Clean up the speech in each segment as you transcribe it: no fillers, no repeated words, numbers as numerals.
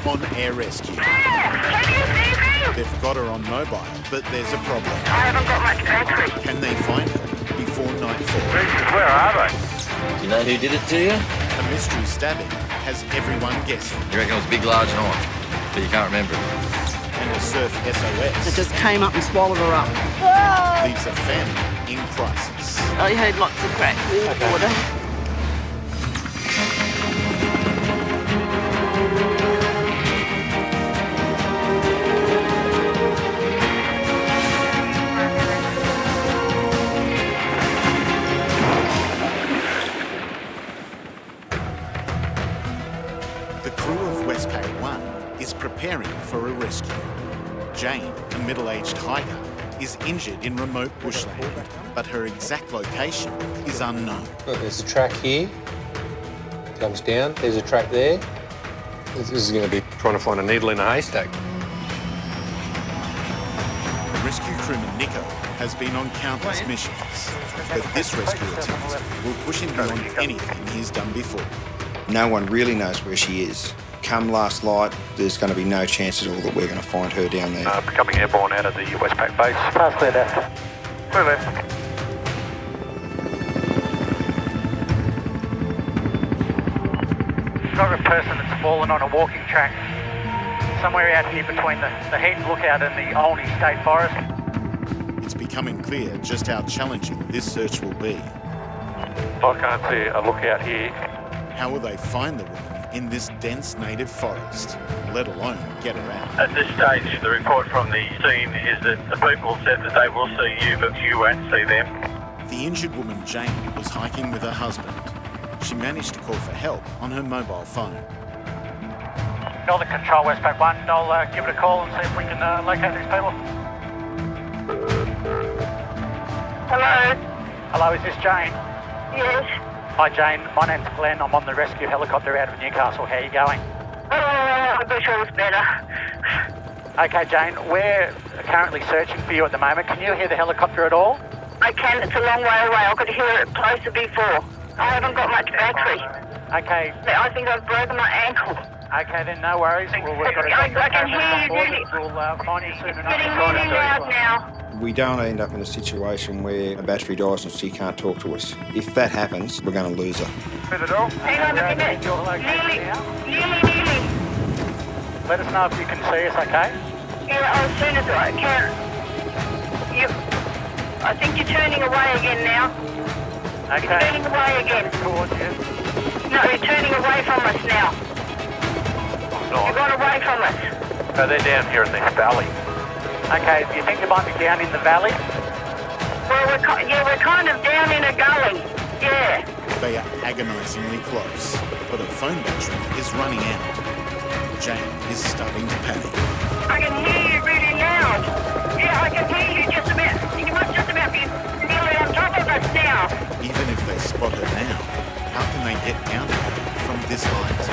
on air rescue. Can you see me? They've got her on mobile, but there's a problem. I haven't got much battery. Can they find her before nightfall? Where are they? Do you know who did it to you? A mystery stabbing has everyone guessing. You reckon it was a big, large knife, but you can't remember it. And a surf SOS It just came up and swallowed her up. leaves a family in crisis. I heard lots of cracks in the water. The crew of Westpac 1 is preparing for a rescue. Jane, a middle-aged hiker, is injured in remote bushland, but her exact location is unknown. Look, there's a track here. Comes down. There's a track there. This is going to be trying to find a needle in a haystack. Rescue crewman Nico has been on countless missions, but this rescue attempt will push him beyond anything he's done before. No one really knows where she is. Come last light, there's going to be no chance at all that we're going to find her down there. Becoming airborne out of the Westpac base. Pass clear left. Clear left. Got a person that's fallen on a walking track somewhere out here between the Heaton Lookout and the Olney State Forest. It's becoming clear just how challenging this search will be. I can't see a lookout here. How will they find the woman in this dense native forest, let alone get her out? At this stage, the report from the scene is that the people said that they will see you, but you won't see them. The injured woman, Jane, was hiking with her husband. She managed to call for help on her mobile phone. Golden Control Westpac 1, I'll give it a call and see if we can locate these people. Hello? Hello, is this Jane? Yes. Hi Jane, my name's Glenn. I'm on the rescue helicopter out of Newcastle. How are you going? I wish I was better. Okay Jane, we're currently searching for you at the moment. Can you hear the helicopter at all? I can. It's a long way away. I could hear it closer before. I haven't got much battery. Okay. I think I've broken my ankle. Okay then, no worries. We've got I can hear you really. We'll find you soon enough. Getting really loud now. We don't end up in a situation where a battery dies and she can't talk to us. If that happens, we're going to lose her. Through the door. Hang on a minute. Nearly. Let us know if you can see us, okay? Yeah, as soon as I can. I think you're turning away again now. Okay. You're turning away again. Towards you. No, you're turning away from us now. You've gone away from us. No, they're down here in this valley. Okay, do you think you might be down in the valley? Well, we're kind of down in a gully. Yeah. They are agonisingly close, but her phone battery is running out. Jane is starting to panic. I can hear you really loud. Yeah, I can hear you just about. You must just about be nearly on top of us now. Even if they spot her now, how can they get down to her from this height?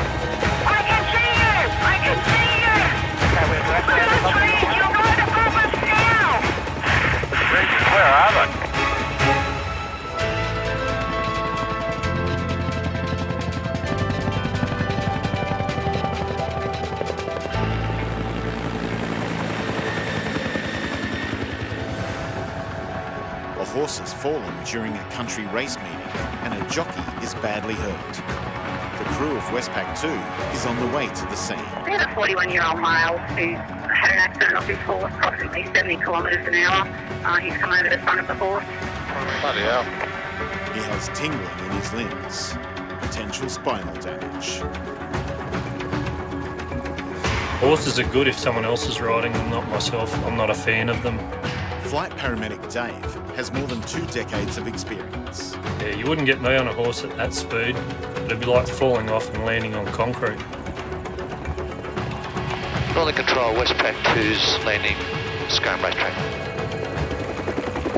I can see you. I can see you. Okay, we're Look at the trees. You're right above us now. Where are they? A horse has fallen during a country race meeting and a jockey is badly hurt. The crew of Westpac 2 is on the way to the scene. We had a 41-year-old male who had an accident off his horse, approximately 70 kilometres an hour. He's come over the front of the horse. Bloody hell. He has tingling in his limbs, potential spinal damage. Horses are good if someone else is riding them, not myself. I'm not a fan of them. Flight paramedic Dave has more than 2 decades of experience. Yeah, you wouldn't get me on a horse at that speed. It'd be like falling off and landing on concrete. Golden Control Westpac 2's landing Scone racetrack.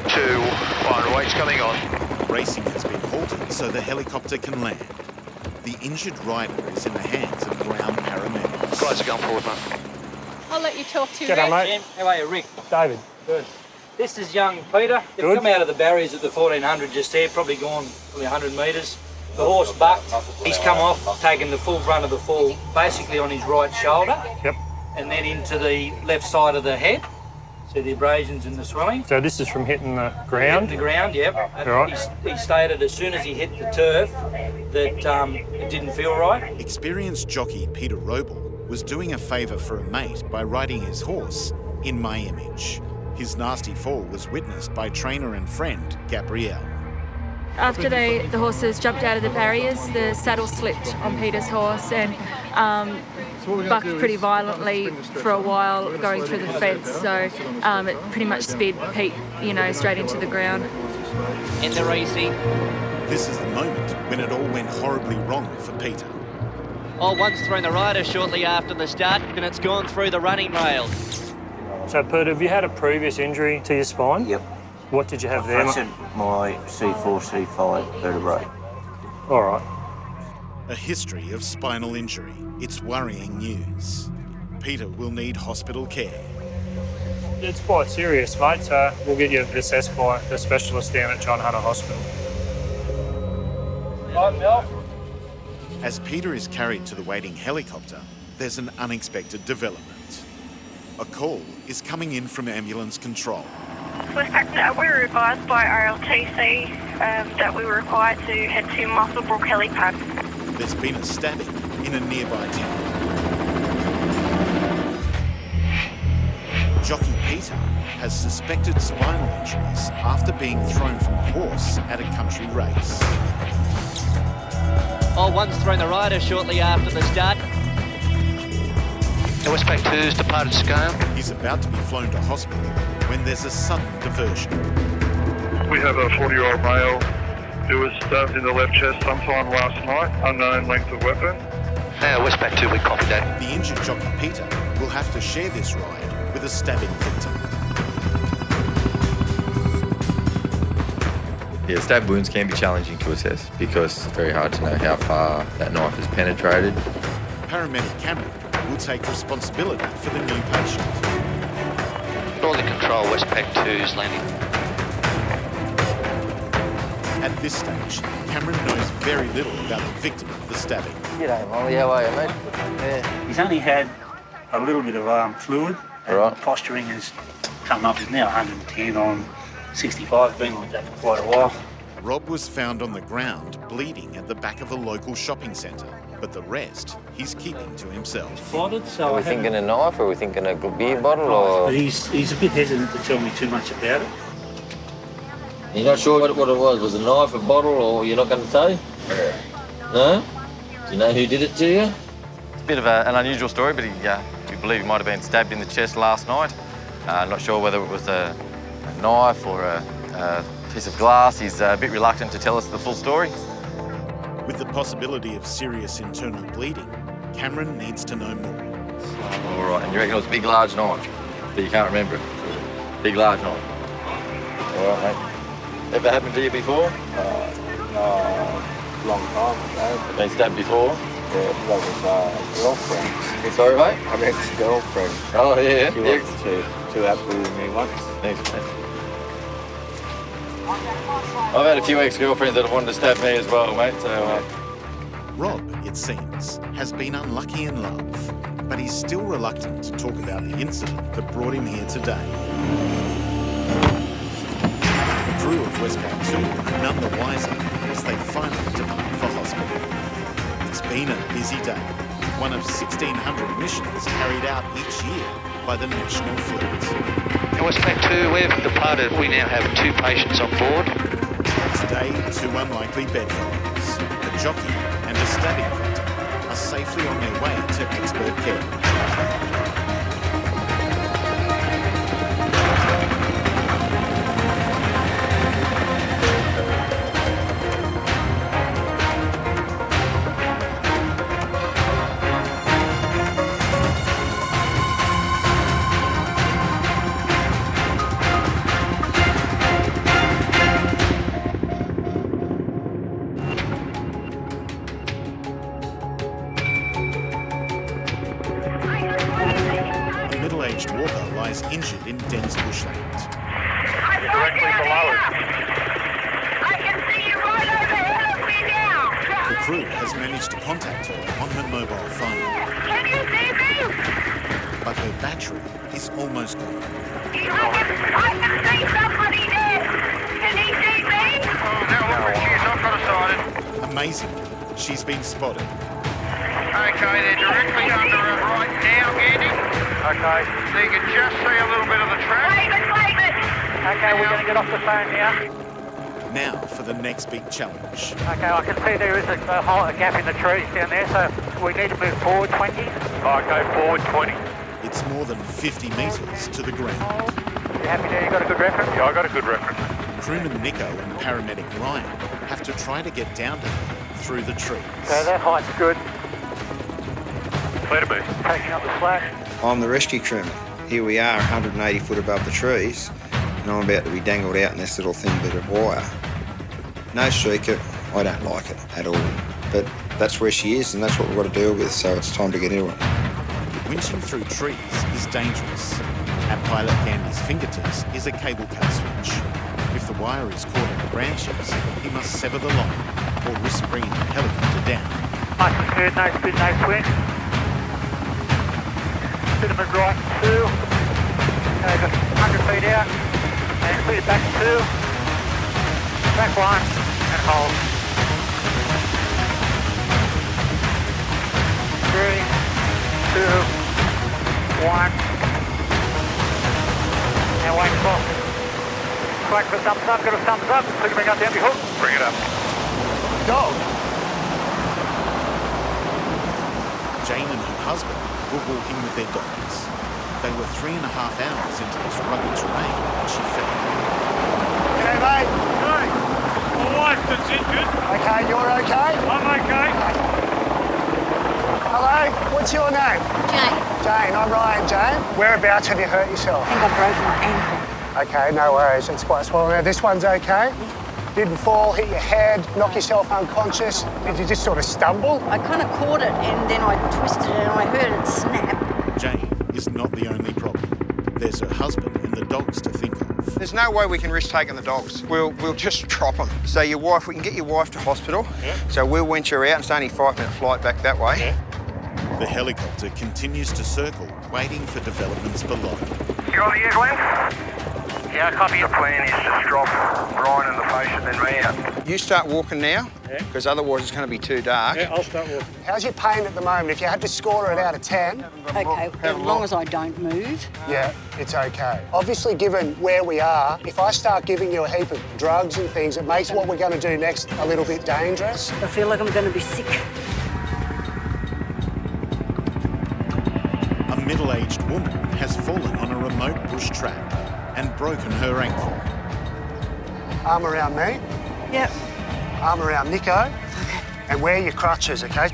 2, fire awaits coming on. Racing has been halted so the helicopter can land. The injured rider is in the hands of ground paramedics. Guys are going forward, mate. I'll let you talk to G'day, Rick. mate. How are you, Rick? David. Good. This is young Peter. They've Good. come out of the barriers at the 1400 just there, probably gone 100 metres. The horse bucked. He's come off, taken the full brunt of the fall, basically on his right shoulder. Yep. And then into the left side of the head. So the abrasions and the swelling. So this is from hitting the ground? Hitting the ground, yep. Right. He stated as soon as he hit the turf that it didn't feel right. Experienced jockey Peter Roble was doing a favour for a mate by riding his horse in my image. His nasty fall was witnessed by trainer and friend Gabrielle. After the horses jumped out of the barriers, the saddle slipped on Peter's horse and bucked pretty violently for a while going through the fence. So it pretty much speared Pete, straight into the ground. In the racing. This is the moment when it all went horribly wrong for Peter. One's thrown the rider shortly after the start and it's gone through the running rails. So, Peter, have you had a previous injury to your spine? Yep. What did you have there? I fractured my C4, C5 vertebrae. All right. A history of spinal injury. It's worrying news. Peter will need hospital care. It's quite serious, mate, so we'll get you assessed by a specialist down at John Hunter Hospital. Right, Mel? As Peter is carried to the waiting helicopter, there's an unexpected development. A call is coming in from ambulance control. Westpac, we were advised by RLTC that we were required to head to Musselbrook helipad. There's been a stabbing in a nearby town. Jockey Peter has suspected spinal injuries after being thrown from a horse at a country race. One's thrown the rider shortly after the start. The Westpac 2's departed scale. He's about to be flown to hospital when there's a sudden diversion. We have a 40-year-old male who was stabbed in the left chest sometime last night, unknown length of weapon. Westpac 2, we copied that. The injured jockey Peter will have to share this ride with a stabbing victim. Yeah, stab wounds can be challenging to assess because it's very hard to know how far that knife has penetrated. Paramedic Cameron will take responsibility for the new patient. Northern Control, Westpac 2's landing. At this stage, Cameron knows very little about the victim of the stabbing. G'day, Molly. How are you, mate? Yeah. He's only had a little bit of fluid. Right. Posturing has come up. He's now 110 on 65, been like that for quite a while. Rob was found on the ground, bleeding at the back of a local shopping centre, but the rest he's keeping to himself. Blooded, so Are we thinking a knife or are we thinking a beer bottle? Or... But he's a bit hesitant to tell me too much about it. You're not sure what it was? Was it a knife, a bottle, or you're not going to say? No? Do you know who did it to you? It's a bit of an unusual story, but we believe he might have been stabbed in the chest last night. Not sure whether it was a knife or a piece of glass. He's a bit reluctant to tell us the full story. With the possibility of serious internal bleeding, Cameron needs to know more. All right, and you reckon it was a big, large knife, but you can't remember it? Big, large knife. All right, mate. Ever happened to you before? No, long time ago. Been stabbed before? Yeah, that was girlfriend. Sorry, mate? An ex-girlfriend. Oh, yeah. She wasn't too happy with me once. Thanks, mate. I've had a few ex-girlfriends that have wanted to stab me as well, mate, so... Rob, it seems, has been unlucky in love, but he's still reluctant to talk about the incident that brought him here today. The crew of Westpac 2 are none the wiser as they finally depart for hospital. It's been a busy day, one of 1,600 missions carried out each year by the National Fleet. Westpac 2, we've departed. We now have 2 patients on board. Today, 2 unlikely bedfellows, a jockey and a stabbing victim, are safely on their way to expert care. Middle-aged walker lies injured in dense bushland. You're directly below us. I can see you right over ahead of me now. crew has managed to contact her on her mobile phone. Can you see me? But her battery is almost gone. I can see somebody there. Can he see me? She's not got us sighted. Amazingly, she's been spotted. Okay, they're directly under her right now, Andy. Okay. So you can just see a little bit of the track. Wave it. Okay, we're going to get off the phone now. Now for the next big challenge. Okay, I can see there is a gap in the trees down there, so we need to move forward 20. Okay, forward 20. It's more than 50 metres to the ground. You happy there? You got a good reference? Yeah, I got a good reference. Crewman Nico and paramedic Ryan have to try to get down to her through the trees. So that height's good. Clear to move. Taking up the slack. I'm the rescue crewman. Here we are, 180 foot above the trees, and I'm about to be dangled out in this little thin bit of wire. No secret, I don't like it at all. But that's where she is, and that's what we've got to deal with, so it's time to get into it. Winching through trees is dangerous. At pilot Gandy's fingertips is a cable car switch. If the wire is caught in the branches, he must sever the line or risk bringing the helicopter down. Nice and smooth, no spin, no swing. Cinnamon right 2. Over 100 feet out. And speed it back 2. Back 1 and hold. 3, 2, 1. And wait for. Wait for a thumbs up, got a thumbs up. So you can bring up the empty hook. Bring it up. Go. Jane and her husband were walking with their dogs. They were 3.5 hours into this rugged terrain when she fell. G'day, mate. Hey. My wife is injured. Okay, you're okay? I'm okay. Hello, what's your name? Jane. Jane, I'm Ryan. Jane, whereabouts have you hurt yourself? I think I broke my ankle. Okay, no worries. It's quite swollen. Now, this one's okay? Didn't fall, hit your head, knock yourself unconscious? Did you just sort of stumble? I kind of caught it and then I twisted it and I heard it snap. Jane is not the only problem. There's her husband and the dogs to think of. There's no way we can risk taking the dogs. We'll just drop them. So your wife, we can get your wife to hospital. Yeah. So we'll winch her out. It's only a 5-minute flight back that way. Yeah. The helicopter continues to circle, waiting for developments below. You on the air, Glenn? Yeah, copy. The plan is to drop Ryan in the face and then me out. You start walking now, because otherwise it's going to be too dark. Yeah, I'll start walking. How's your pain at the moment? If you had to score it out of 10? Okay, as long as I don't move. Yeah, it's okay. Obviously, given where we are, if I start giving you a heap of drugs and things, it makes what we're going to do next a little bit dangerous. I feel like I'm going to be sick. A middle-aged woman has fallen on a remote bush track and broken her ankle. Arm around me. Yep. Arm around Nico. Okay. And wear your crutches, okay?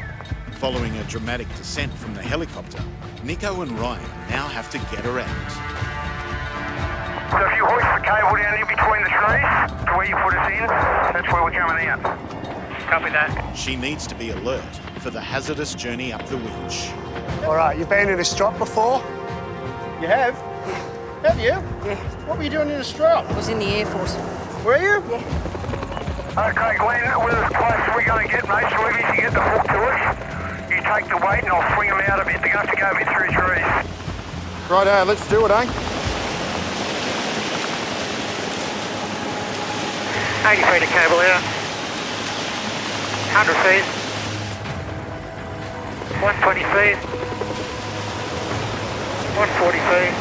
Following a dramatic descent from the helicopter, Nico and Ryan now have to get her out. So if you hoist the cable down in between the trees to where you put us in, that's where we're coming out. Copy that. She needs to be alert for the hazardous journey up the winch. All right, you've been in a strop before? You have? Have you? Yeah. What were you doing in a strop? I was in the Air Force. Were you? Yeah. Okay, Glenn, we're as close as we're going to get, mate, so if you get the hook to us, you take the weight and I'll swing them out a bit. They're going to have to go a bit through trees. Righto, let's do it, eh? 80 feet of cable out. 100 feet. 120 feet. 140 feet.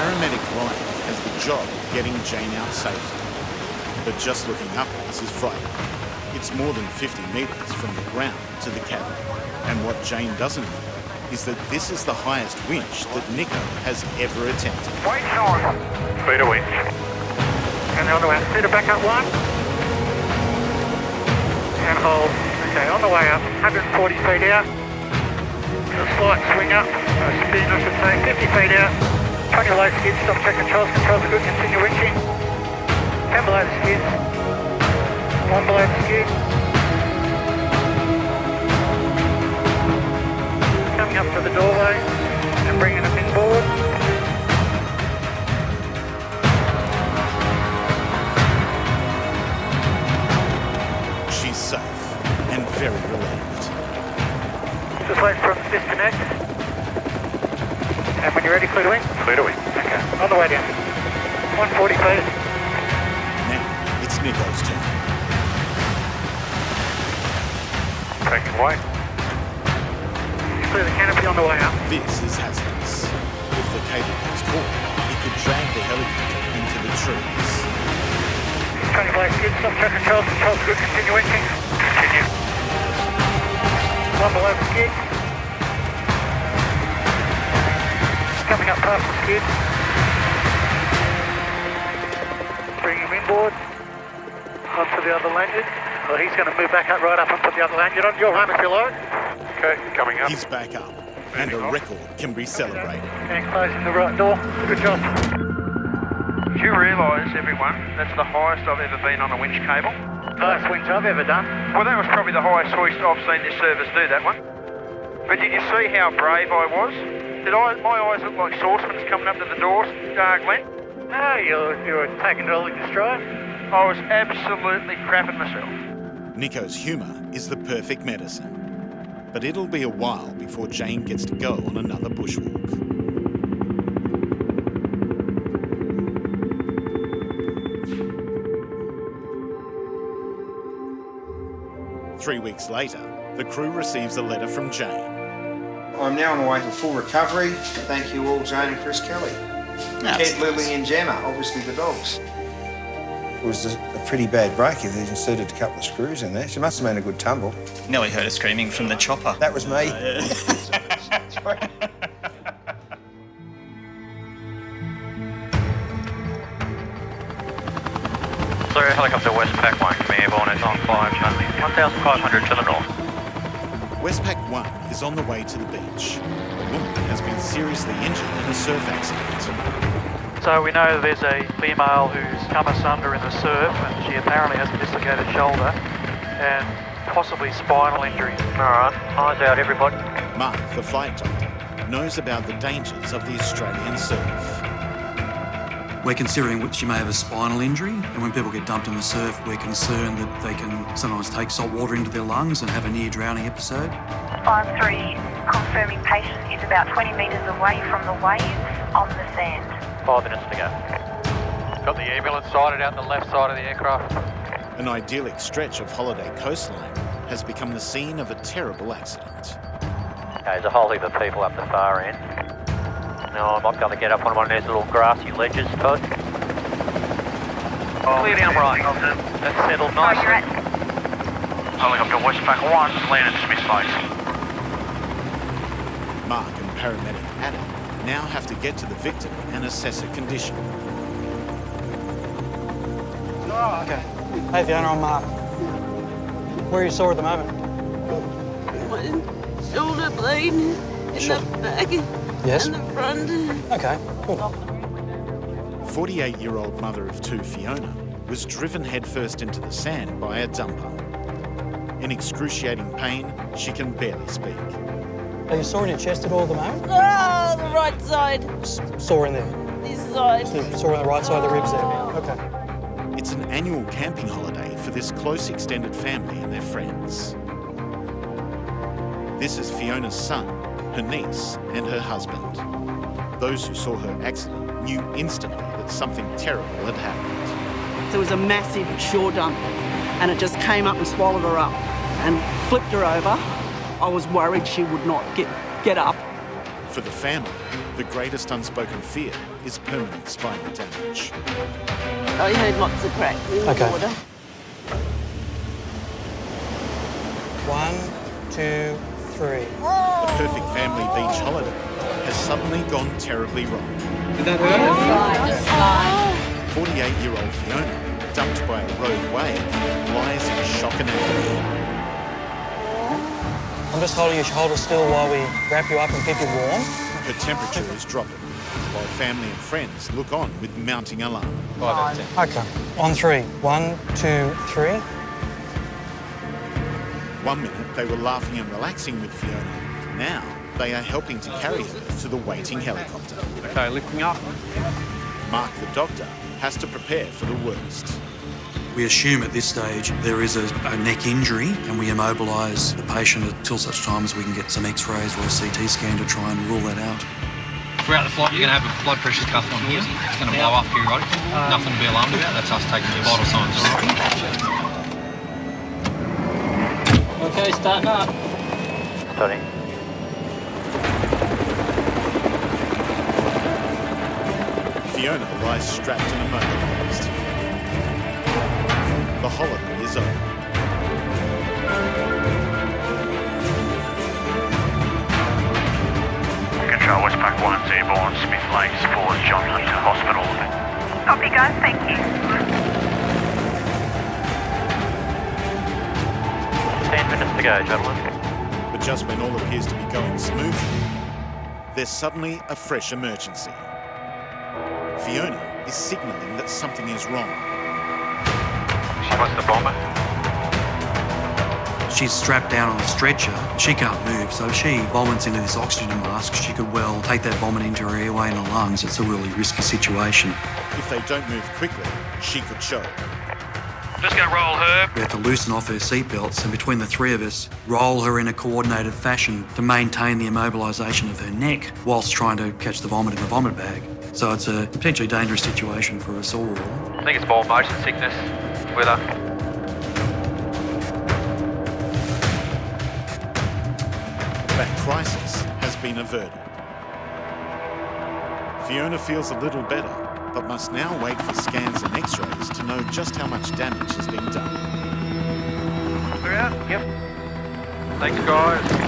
Paramedic Ryan has the job of getting Jane out safely. But just looking upwards is frightening. It's more than 50 metres from the ground to the cabin. And what Jane doesn't know is that this is the highest winch that Nico has ever attempted. Weight on. Feet a winch. And on the way, speed it back up 1. And hold. Okay, on the way up, 140 feet out. A slight swing up, spin I should say, 50 feet out. 20 below skids, stop check controls are good, continue winching. 10 below the skids. 1 below the skid. Coming up to the doorway and bringing them inboard. very relieved. Just wait for him to disconnect. And when you're ready, clear to wing? Clear to wing. Okay, on the way down. 140 feet. Now it's Nico's turn. Taking away. Clear the canopy on the way up. This is hazardous. If the cable gets caught, it could drag the helicopter into the trees. 20 blade skid, stop check controls good, continue winching. Continue. One below the skid. Coming up past the skid. Bring him inboard. Onto the other lanyard. Well, he's going to move back up right up and put the other lanyard on. You'll run if you like. Okay, coming up. He's back up, and a record can be celebrated. And closing the right door. Good job. Do you realise, everyone, that's the highest I've ever been on a winch cable? Highest winch I've ever done. Well, that was probably the highest hoist I've seen this service do, that one. But did you see how brave I was? My eyes look like saucepans coming up to the doors, Glenn? No, you were taking it all in your stride. I was absolutely crapping myself. Nico's humour is the perfect medicine. But it'll be a while before Jane gets to go on another bushwalk. Three weeks later, the crew receives a letter from Jane. I'm now on the way to full recovery. Thank you all, Jane and Chris Kelly. Ted, Lily and Gemma, obviously the dogs. It was a pretty bad break. They inserted a couple of screws in there. She must have been a good tumble. Nearly heard her screaming from the chopper. That was me. Sorry, helicopter Westpac 1, coming airborne is on 1,500 to the north. Westpac 1 is on the way to the beach. A woman has been seriously injured in a surf accident. So we know there's a female who's come asunder in the surf and she apparently has a dislocated shoulder and possibly spinal injury. Alright, eyes out everybody. Mark, the flight doctor, knows about the dangers of the Australian surf. We're considering that she may have a spinal injury, and when people get dumped in the surf, we're concerned that they can sometimes take salt water into their lungs and have a near drowning episode. 5-3, confirming patient is about 20 metres away from the waves on the sand. 5 minutes to go. Got the ambulance sighted out the left side of the aircraft. An idyllic stretch of holiday coastline has become the scene of a terrible accident. Okay, there's a whole heap of people up the far end. No, I'm not going to get up on one of those little grassy ledges, Todd. Clear down right. That's settled nicely. Helicopter Westpac 1, landed Smith base. Mark and paramedic Adam now have to get to the victim and assess her condition. Oh, okay. Hey Fiona, I'm Mark. Where are you sore at the moment? My shoulder blade in the back. Yes. And the front. Okay, cool. 48-year-old mother of two, Fiona, was driven headfirst into the sand by a dumper. In excruciating pain, she can barely speak. Are you sore in your chest at all at the moment? Ah, the right side. Sore in there? This side. Sore on the right side of the ribs there? Okay. It's an annual camping holiday for this close extended family and their friends. This is Fiona's son, her niece and her husband. Those who saw her accident knew instantly that something terrible had happened. There was a massive shore dump and it just came up and swallowed her up and flipped her over. I was worried she would not get up. For the family, the greatest unspoken fear is permanent spinal damage. I heard lots of cracks in the water. 1, 2, 3. A perfect family beach holiday has suddenly gone terribly wrong. Did that hurt? 48-year-old Fiona, dumped by a rogue wave, lies in shock and agony. I'm just holding your shoulder still while we wrap you up and keep you warm. Her temperature is dropping, while family and friends look on with mounting alarm. Okay, on 3. 1, 2, 3. 1 minute they were laughing and relaxing with Fiona. Now they are helping to carry her to the waiting helicopter. Okay, lifting up. Mark, the doctor, has to prepare for the worst. We assume at this stage there is a neck injury and we immobilise the patient until such time as we can get some x-rays or a CT scan to try and rule that out. Throughout the flight, you're going to have a blood pressure cuff on here. It's going to blow up periodically. Nothing to be alarmed about. That's us taking your vital signs. Okay, starting up. Starting. Fiona lies strapped and immobilised. The holiday is over. Control Westpac 1's airborne, Smith Lakes, forward John Hunter Hospital. Copy, guys, thank you. 10 minutes to go, gentlemen. But just when all appears to be going smoothly, there's suddenly a fresh emergency. Fiona is signalling that something is wrong. She wants the bomber. She's strapped down on a stretcher. She can't move, so if she vomits into this oxygen mask, she could well take that vomit into her airway and her lungs. It's a really risky situation. If they don't move quickly, she could choke. Just going to roll her. We have to loosen off her seatbelts and between the three of us, roll her in a coordinated fashion to maintain the immobilisation of her neck whilst trying to catch the vomit in the vomit bag. So it's a potentially dangerous situation for us all. I think it's more motion sickness with her. That crisis has been averted. Fiona feels a little better, but must now wait for scans and x-rays to know just how much damage has been done. We're out? Yep. Thanks, guys.